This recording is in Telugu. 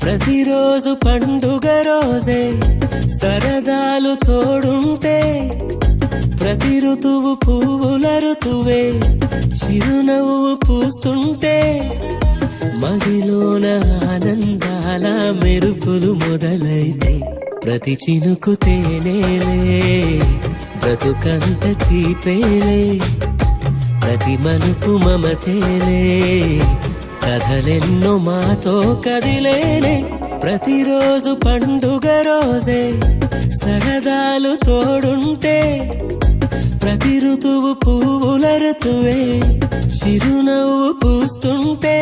ప్రతిరోజు పండుగ రోజే సరదాలు తోడుంటే ప్రతి ఋతువు పువ్వుల ఋతువే చిరునవ్వు పూస్తుంటే మదిలోన ఆనందాల మెరుపులు మొదలైతే ప్రతి చినుకు తేనేలే బ్రతుకంత తీపేలే ప్రతి మలుపు మమతేలే కథలెన్నో మాతో కదిలేనే ప్రతిరోజు పండుగ రోజే సరదాలు తోడుంటే ప్రతి ఋతువు పువ్వుల ఋతువే చిరునవ్వు పూస్తుంటే